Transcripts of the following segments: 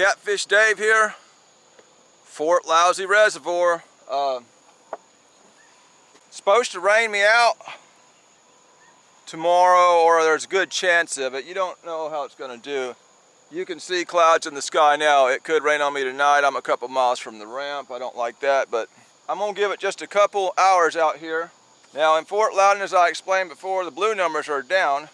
Catfish Dave here, Fort Loudoun Reservoir. It's supposed to rain me out tomorrow, or there's a good chance of it. You don't know how it's going to do. You can see clouds in the sky now. It could rain on me tonight. I'm a couple miles from the ramp. I don't like that, but I'm going to give it just a couple hours out here. Now in Fort Loudoun, as I explained before, the blue numbers are down.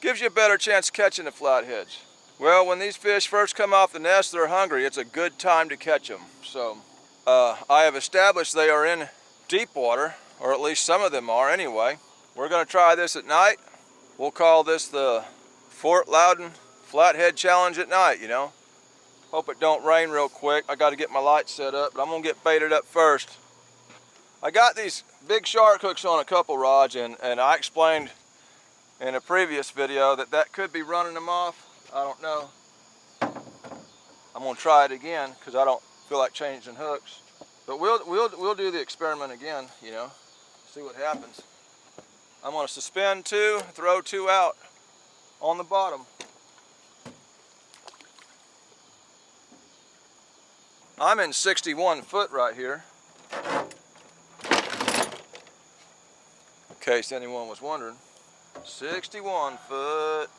Gives you a better chance of catching the flatheads. Well, when these fish first come off the nest, they're hungry. It's a good time to catch them. So I have established they are in deep water, or at least some of them are anyway. We're going to try this at night. We'll call this the Fort Loudoun Flathead Challenge at night, you know. Hope it don't rain real quick. I got to get my lights set up, but I'm going to get baited up first. I got these big shark hooks on a couple rods, and I explained in a previous video that could be running them off. I don't know. I'm going to try it again because I don't feel like changing hooks. But we'll do the experiment again, you know, see what happens. I'm going to suspend two, throw two out on the bottom. I'm in 61 foot right here, in case anyone was wondering. 61 foot.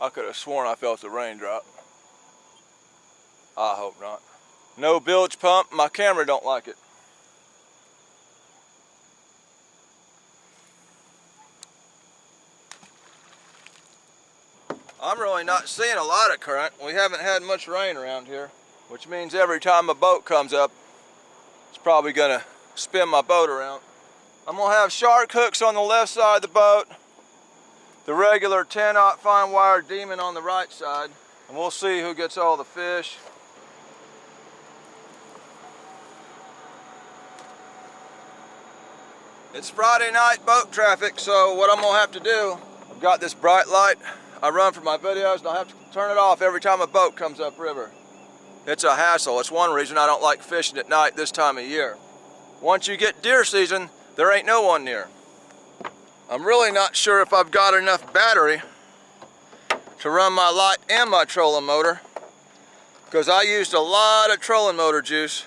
I could have sworn I felt the raindrop. I hope not. No bilge pump. My camera don't like it. I'm really not seeing a lot of current. We haven't had much rain around here, which means every time a boat comes up, it's probably gonna spin my boat around. I'm gonna have shark hooks on the left side of the boat, the regular 10-aught fine wire demon on the right side, and we'll see who gets all the fish. It's Friday night boat traffic, so what I'm gonna have to do, I've got this bright light I run for my videos, and I'll have to turn it off every time a boat comes upriver. It's a hassle. It's one reason I don't like fishing at night this time of year. Once you get deer season, there ain't no one near. I'm really not sure if I've got enough battery to run my light and my trolling motor, because I used a lot of trolling motor juice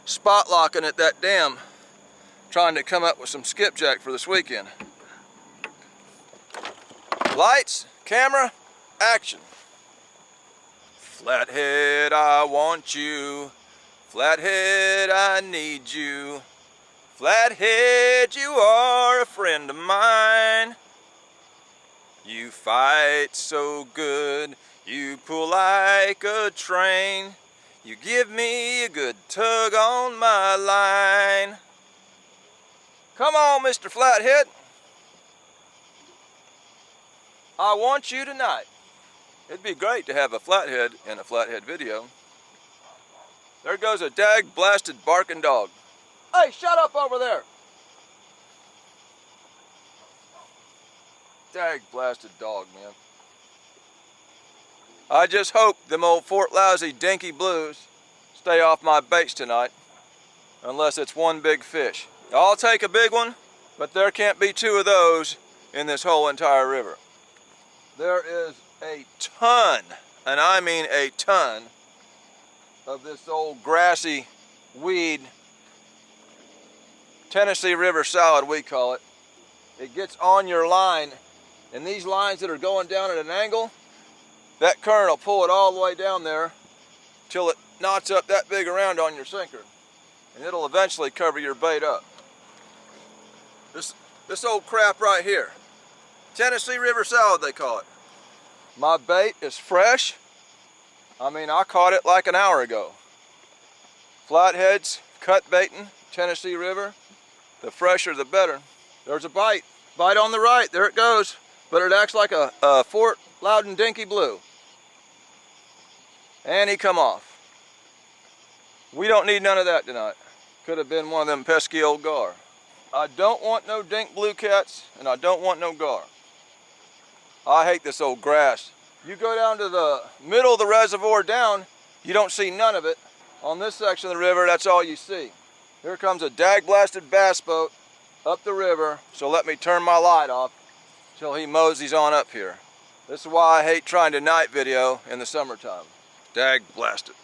spot locking at that dam, trying to come up with some skipjack for this weekend. Lights, camera, action. Flathead, I want you. Flathead, I need you. Flathead, you are a friend of mine. You fight so good, you pull like a train. You give me a good tug on my line. Come on, Mr. Flathead. I want you tonight. It'd be great to have a flathead in a flathead video. There goes a dag-blasted barking dog. Hey, shut up over there! Dag-blasted dog, man. I just hope them old Fort Loudoun dinky blues stay off my baits tonight, unless it's one big fish. I'll take a big one, but there can't be two of those in this whole entire river. There is a ton, and I mean a ton, of this old grassy weed, Tennessee River salad we call it. It gets on your line, and these lines that are going down at an angle, that current will pull it all the way down there till it knots up that big around on your sinker, and it'll eventually cover your bait up. This old crap right here, Tennessee River salad they call it. My bait is fresh. I mean, I caught it like an hour ago. Flatheads, cut baiting, Tennessee River. The fresher the better. There's a bite. Bite on the right, there it goes. But it acts like a Fort Loudoun dinky blue. And he come off. We don't need none of that tonight. Could have been one of them pesky old gar. I don't want no dink blue cats, and I don't want no gar. I hate this old grass. You go down to the middle of the reservoir down, you don't see none of it. On this section of the river, that's all you see. Here comes a dag-blasted bass boat up the river, so let me turn my light off till he moseys on up here. This is why I hate trying to night video in the summertime. Dag-blasted.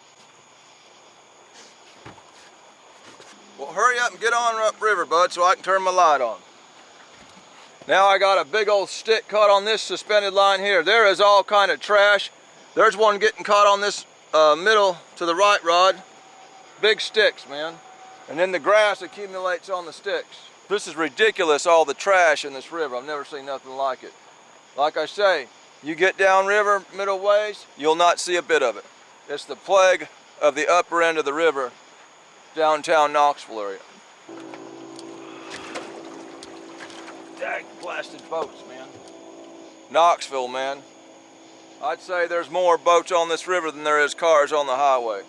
Well, hurry up and get on up river, bud, so I can turn my light on. Now I got a big old stick caught on this suspended line here. There is all kind of trash. There's one getting caught on this middle to the right rod. Big sticks, man. And then the grass accumulates on the sticks. This is ridiculous, all the trash in this river. I've never seen nothing like it. Like I say, you get down river middle ways, you'll not see a bit of it. It's the plague of the upper end of the river, downtown Knoxville area. Dag-blasted boats, man. Knoxville, man. I'd say there's more boats on this river than there is cars on the highway.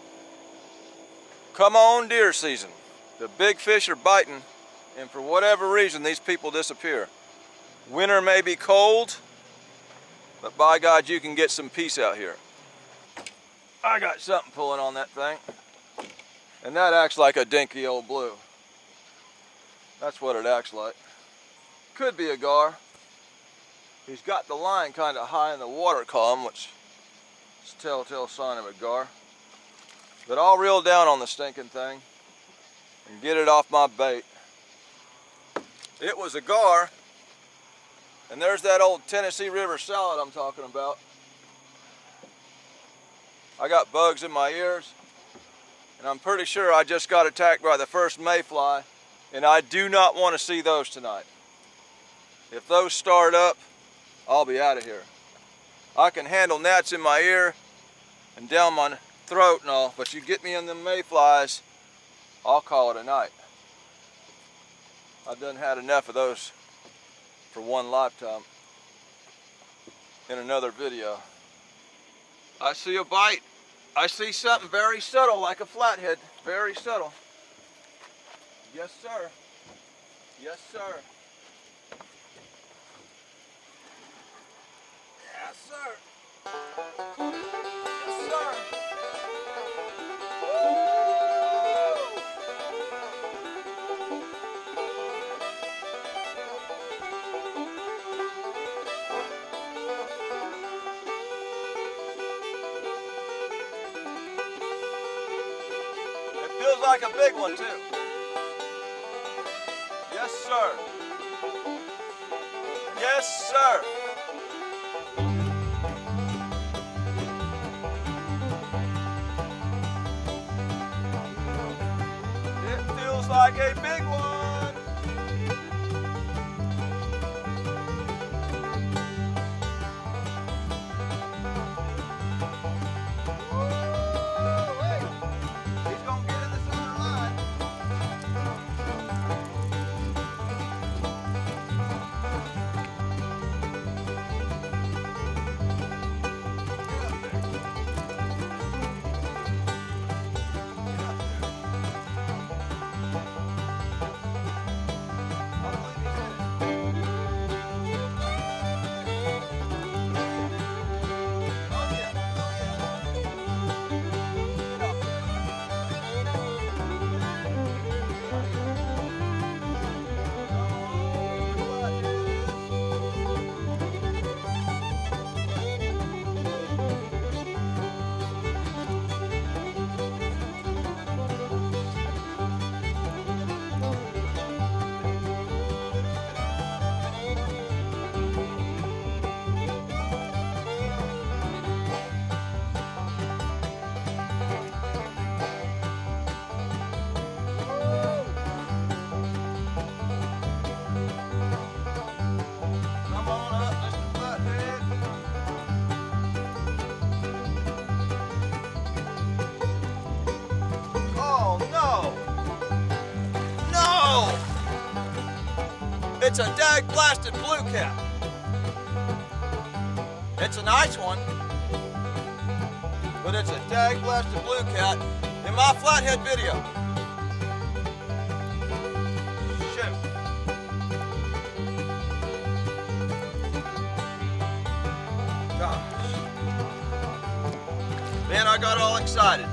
Come on deer season. The big fish are biting, and for whatever reason, these people disappear. Winter may be cold, but by God, you can get some peace out here. I got something pulling on that thing, and that acts like a dinky old blue. That's what it acts like. Could be a gar. He's got the line kind of high in the water column, which is a telltale sign of a gar. But I'll reel down on the stinking thing and get it off my bait. It was a gar, and there's that old Tennessee River salad I'm talking about. I got bugs in my ears, and I'm pretty sure I just got attacked by the first mayfly, and I do not want to see those tonight. If those start up, I'll be out of here. I can handle gnats in my ear and down my throat and all, but you get me in them mayflies, I'll call it a night. I've done had enough of those for one lifetime. In another video. I see a bite. I see something very subtle, like a flathead. Very subtle. Yes, sir. Yes, sir. Yes, sir. Yes, sir. It feels like a big one, too. Yes, sir. Yes, sir. Like a big one. Woo-wee. He's gonna get in the center line. It's a dag-blasted blue cat. It's a nice one, but it's a dag-blasted blue cat in my flathead video. Shoot. Gosh. Man, I got all excited.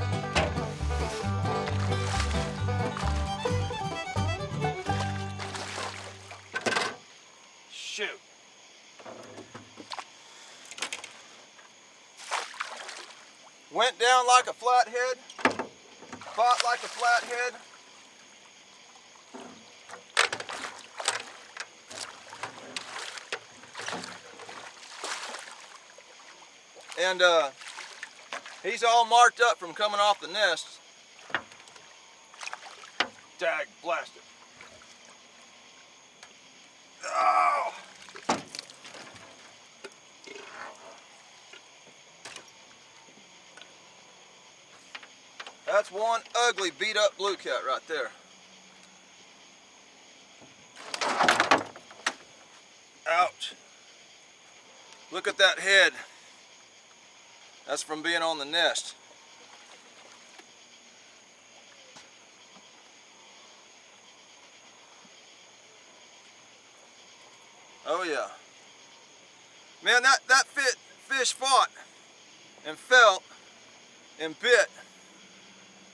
Went down like a flathead, fought like a flathead. And he's all marked up from coming off the nest. Dag blasted. Oh. That's one ugly beat up blue cat right there. Ouch. Look at that head. That's from being on the nest. Oh yeah. Man, that fish fought and felt and bit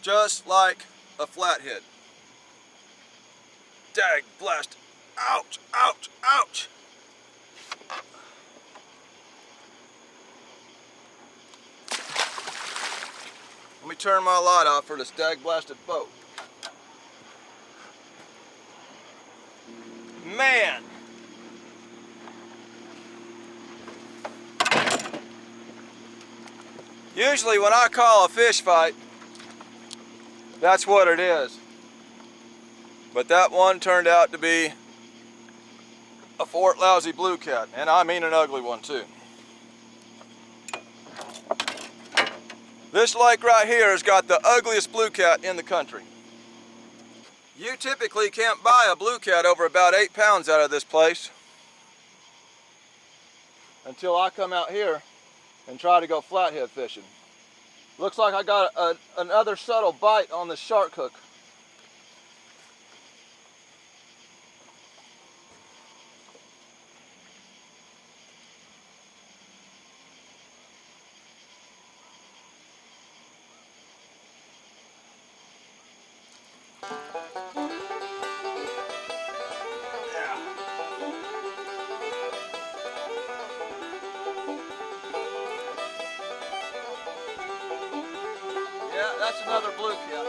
just like a flathead. Dag blast. Ouch, ouch, ouch. Let me turn my light off for this dag blasted boat. Man. Usually when I call a fish fight, that's what it is. But that one turned out to be a Fort Lousy blue cat, and I mean an ugly one too. This lake right here has got the ugliest blue cat in the country. You typically can't buy a blue cat over about 8 pounds out of this place until I come out here and try to go flathead fishing. Looks like I got another subtle bite on this shark hook. Yeah, that's another blue cat.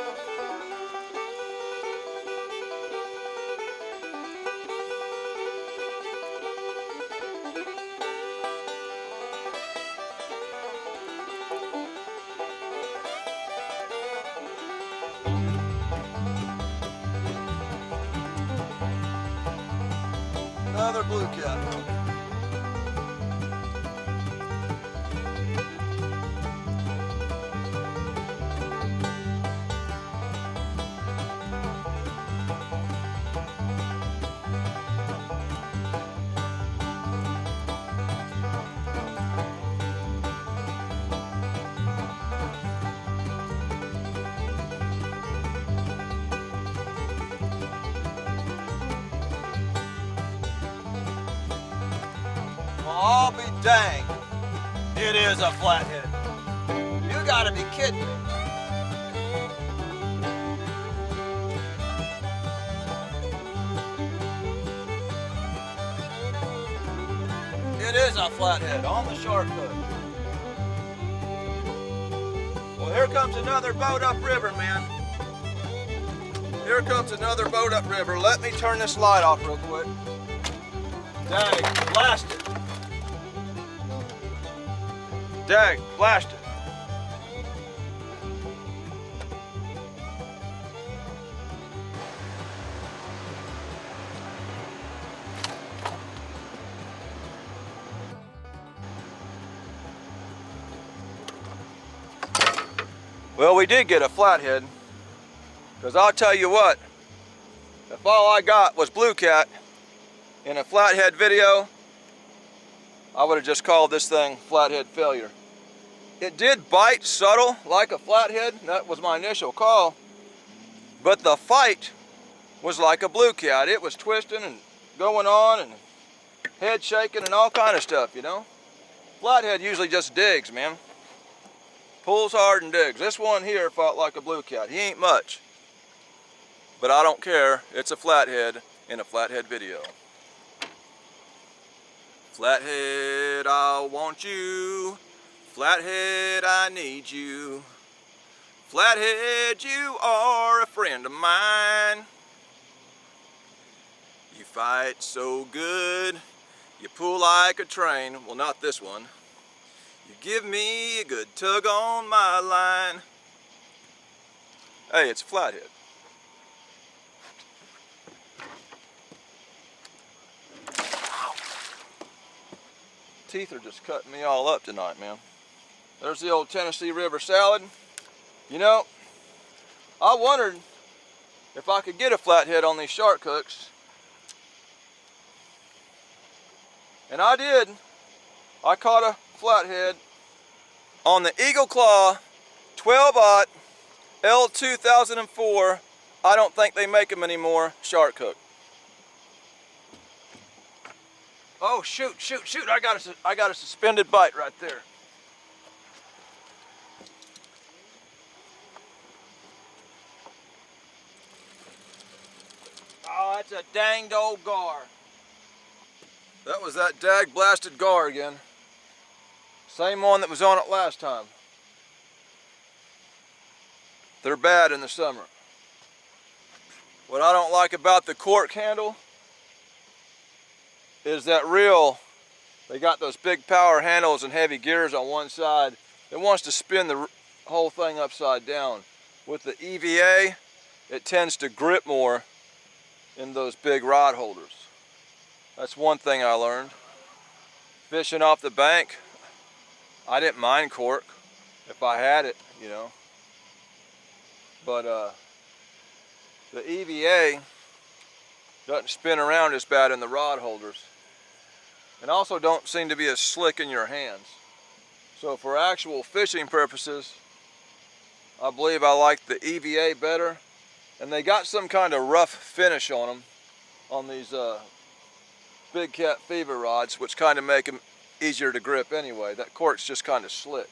Another blue cat. I'll be danged. It is a flathead. You gotta be kidding me. It is a flathead on the shark hook. Well, here comes another boat upriver, man. Here comes another boat upriver. Let me turn this light off real quick. Dang, blast it. Dag, blast it. Well, we did get a flathead, because I'll tell you what, if all I got was blue cat in a flathead video, I would have just called this thing flathead failure. It did bite subtle like a flathead, that was my initial call, but the fight was like a blue cat. It was twisting and going on and head shaking and all kind of stuff, you know. Flathead usually just digs, man. Pulls hard and digs. This one here fought like a blue cat. He ain't much, but I don't care. It's a flathead in a flathead video. Flathead, I want you. Flathead, I need you. Flathead, you are a friend of mine. You fight so good, you pull like a train. Well, not this one. You give me a good tug on my line. Hey, it's Flathead. Teeth are just cutting me all up tonight, man. There's the old Tennessee River salad. You know, I wondered if I could get a flathead on these shark hooks. And I did. I caught a flathead on the Eagle Claw 12-aught L2004. I don't think they make them anymore, shark hook. Oh, shoot, shoot, shoot. I got a suspended bite right there. Oh, that's a danged old gar. That was that dag blasted gar again. Same one that was on it last time. They're bad in the summer. What I don't like about the cork handle is that reel, they got those big power handles and heavy gears on one side. It wants to spin the whole thing upside down. With the EVA, it tends to grip more in those big rod holders. That's one thing I learned. Fishing off the bank, I didn't mind cork if I had it, you know. But the EVA doesn't spin around as bad in the rod holders. And also don't seem to be as slick in your hands. So for actual fishing purposes, I believe I like the EVA better. And they got some kind of rough finish on them, on these big cat fever rods, which kind of make them easier to grip anyway. That cork's just kind of slick.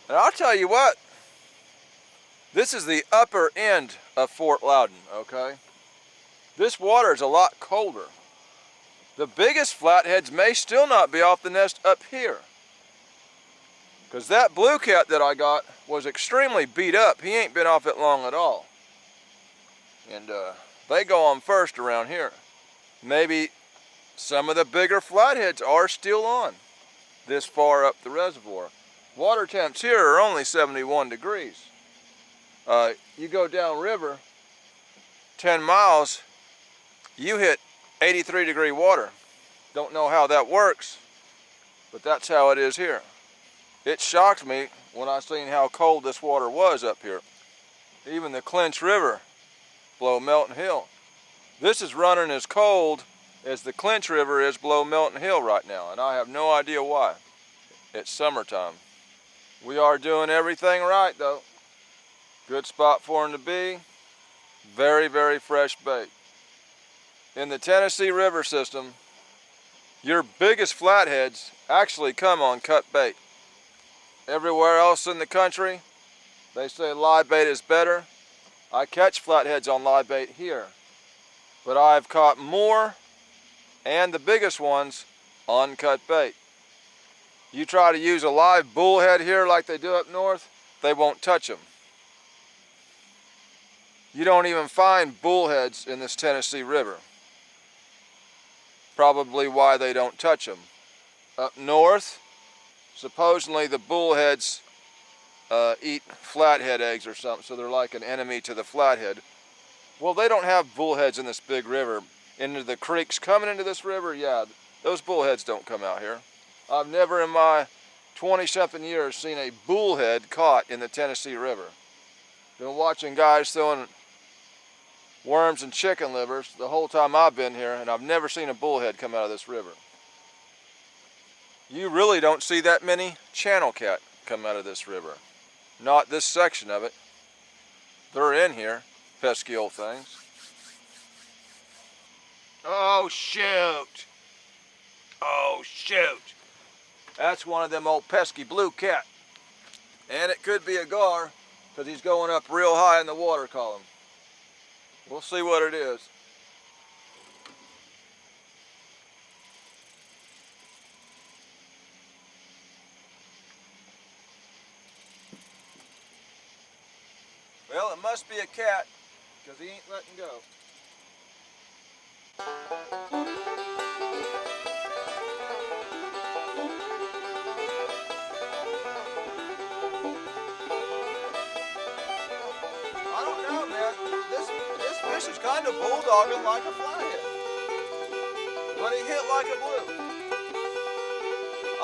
And I'll tell you what, this is the upper end of Fort Loudoun, okay? This water is a lot colder. The biggest flatheads may still not be off the nest up here. Because that blue cat that I got was extremely beat up. He ain't been off it long at all. And they go on first around here. Maybe some of the bigger flatheads are still on this far up the reservoir. Water temps here are only 71 degrees. You go downriver 10 miles, you hit 83-degree water. Don't know how that works, but that's how it is here. It shocked me when I seen how cold this water was up here. Even the Clinch River below Melton Hill. This is running as cold as the Clinch River is below Melton Hill right now, and I have no idea why. It's summertime. We are doing everything right though. Good spot for them to be. Very, very fresh bait. In the Tennessee River system, your biggest flatheads actually come on cut bait. Everywhere else in the country, they say live bait is better. I catch flatheads on live bait here, but I've caught more and the biggest ones on cut bait. You try to use a live bullhead here like they do up north, they won't touch them. You don't even find bullheads in this Tennessee River. Probably why they don't touch them. Up north, supposedly the bullheads eat flathead eggs or something, so they're like an enemy to the flathead. Well, they don't have bullheads in this big river. Into the creeks coming into this river, yeah, those bullheads don't come out here. I've never in my 20-something years seen a bullhead caught in the Tennessee River. Been watching guys throwing worms and chicken livers the whole time I've been here, and I've never seen a bullhead come out of this river. You really don't see that many channel cat come out of this river. Not this section of it. They're in here, pesky old things. Oh shoot! Oh shoot! That's one of them old pesky blue cat. And it could be a gar, because he's going up real high in the water column. We'll see what it is. Well, it must be a cat, because he ain't letting go. I don't know, man. This fish is kind of bulldogging like a flathead. But he hit like a blue.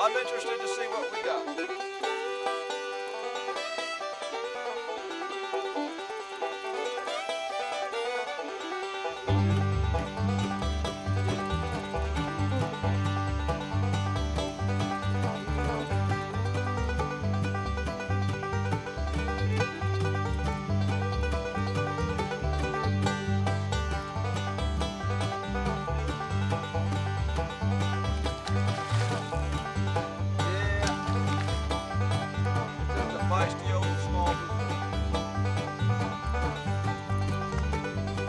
I'm interested to see what we got. Feisty old small blue.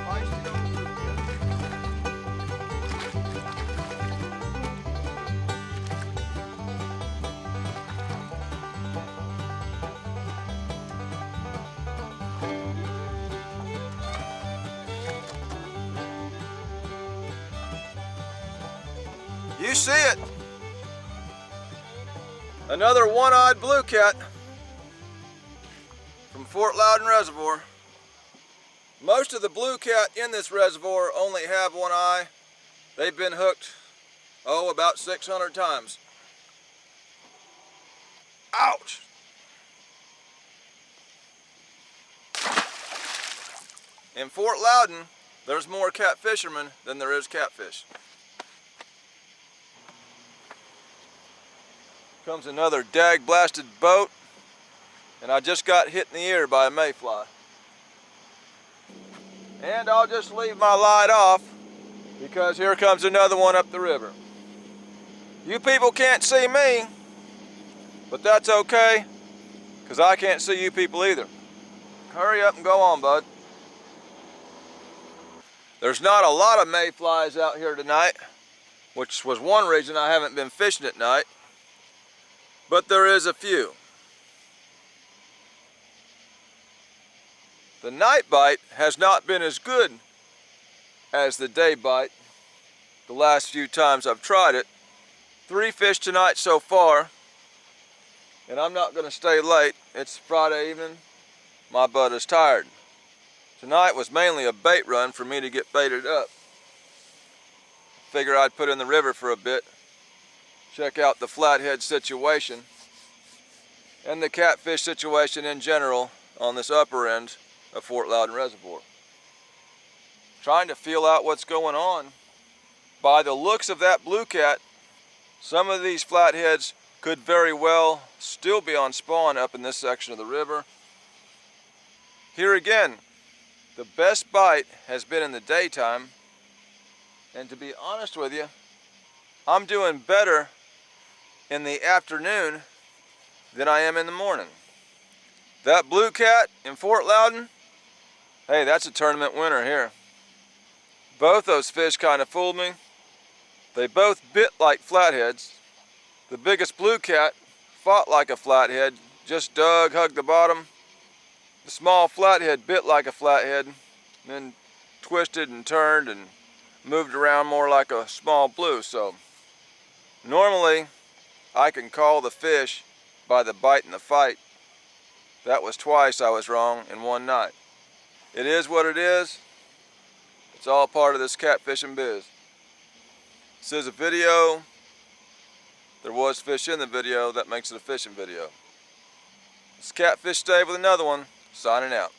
Feisty old blue You see it. Another one-eyed blue cat from Fort Loudoun Reservoir. Most of the blue cat in this reservoir only have one eye. They've been hooked, about 600 times. Ouch! In Fort Loudoun, there's more cat fishermen than there is catfish. Comes another dag-blasted boat, and I just got hit in the ear by a mayfly. And I'll just leave my light off because here comes another one up the river. You people can't see me, but that's okay, because I can't see you people either. Hurry up and go on, bud. There's not a lot of mayflies out here tonight, which was one reason I haven't been fishing at night, but there is a few. The night bite has not been as good as the day bite the last few times I've tried it. 3 fish tonight so far, and I'm not going to stay late. It's Friday evening. My butt is tired. Tonight was mainly a bait run for me to get baited up. Figure I'd put in the river for a bit, check out the flathead situation and the catfish situation in general on this upper end of Fort Loudoun Reservoir. Trying to feel out what's going on. By the looks of that blue cat, some of these flatheads could very well still be on spawn up in this section of the river. Here again, the best bite has been in the daytime, and to be honest with you, I'm doing better in the afternoon than I am in the morning. That blue cat in Fort Loudoun, hey, that's a tournament winner here. Both those fish kind of fooled me. They both bit like flatheads. The biggest blue cat fought like a flathead, just dug, hugged the bottom. The small flathead bit like a flathead, then twisted and turned and moved around more like a small blue. So normally I can call the fish by the bite and the fight. That was twice I was wrong in one night. It is what it is. It's all part of this catfishing biz. This is a video. There was fish in the video. That makes it a fishing video. It's Catfish Dave with another one. Signing out.